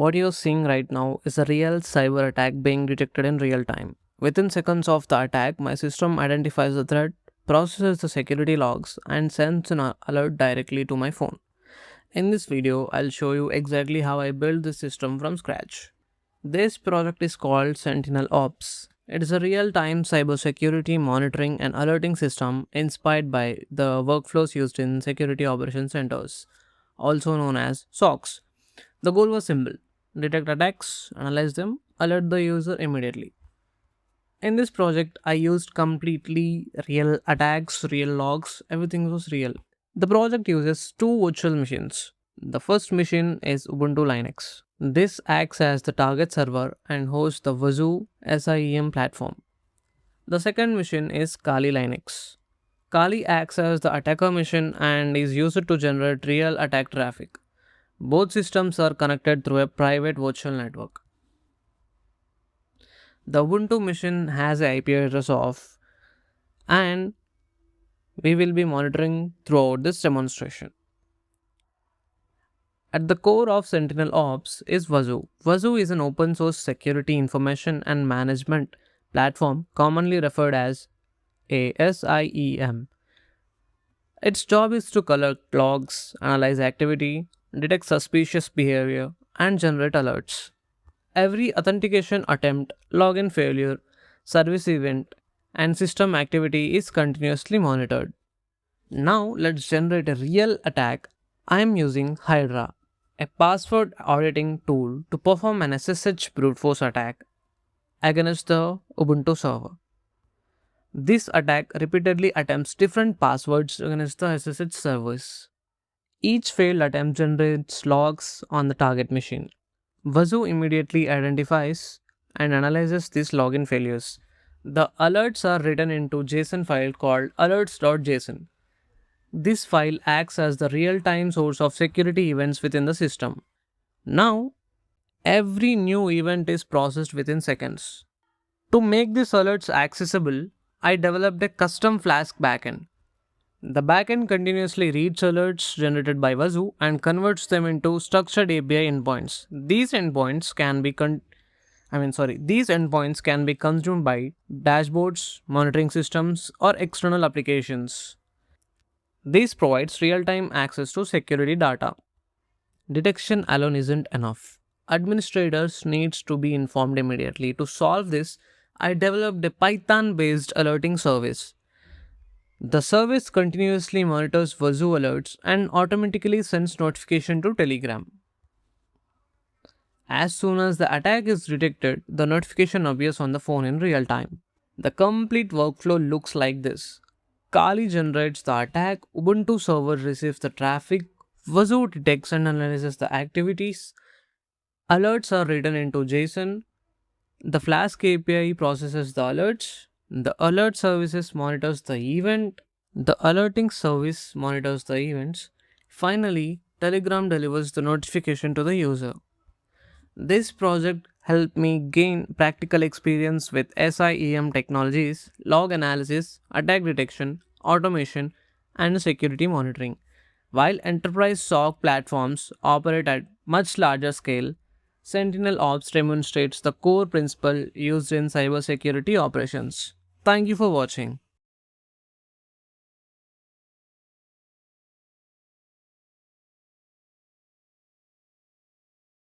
What you're seeing right now is a real cyber attack being detected in real time. Within seconds of the attack, my system identifies the threat, processes the security logs, and sends an alert directly to my phone. In this video, I'll show you exactly how I built this system from scratch. This project is called Sentinel Ops. It is a real-time cybersecurity monitoring and alerting system inspired by the workflows used in security operations centers, also known as SOCs. The goal was simple: detect attacks, analyze them, alert the user immediately. In this project, I used completely real attacks, real logs, everything was real. The project uses two virtual machines. The first machine is Ubuntu Linux. This acts as the target server and hosts the Wazuh SIEM platform. The second machine is Kali Linux. Kali acts as the attacker machine and is used to generate real attack traffic. Both systems are connected through a private virtual network. The Ubuntu machine has an IP address of, and we will be monitoring throughout this demonstration. At the core of Sentinel Ops is Wazuh. Wazuh is an open source security information and management platform commonly referred as a SIEM. Its job is to collect logs, analyze activity, detect suspicious behavior, and generate alerts. Every authentication attempt, login failure, service event, and system activity is continuously monitored. Now let's generate a real attack. I am using Hydra, a password auditing tool, to perform an SSH brute force attack against the Ubuntu server. This attack repeatedly attempts different passwords against the SSH servers. Each failed attempt generates logs on the target machine. Wazuh immediately identifies and analyzes these login failures. The alerts are written into JSON file called alerts.json. This file acts as the real-time source of security events within the system. Now, every new event is processed within seconds. To make these alerts accessible, I developed a custom Flask backend. The backend continuously reads alerts generated by Wazuh and converts them into structured API endpoints. These endpoints can be consumed by dashboards, monitoring systems, or external applications. This provides real-time access to security data. Detection alone isn't enough. Administrators needs to be informed immediately. To solve this, I developed a Python-based alerting service. The service continuously monitors Wazuh alerts and automatically sends notification to Telegram. As soon as the attack is detected, the notification appears on the phone in real time. The complete workflow looks like this. Kali generates the attack, Ubuntu server receives the traffic, Wazuh detects and analyzes the activities, alerts are written into JSON, the Flask API processes the alerts, the alert services monitors the event, the alerting service monitors the events, finally, Telegram delivers the notification to the user. This project helped me gain practical experience with SIEM technologies, log analysis, attack detection, automation, and security monitoring. While enterprise SOC platforms operate at much larger scale, Sentinel Ops demonstrates the core principle used in cybersecurity operations. Thank you for watching.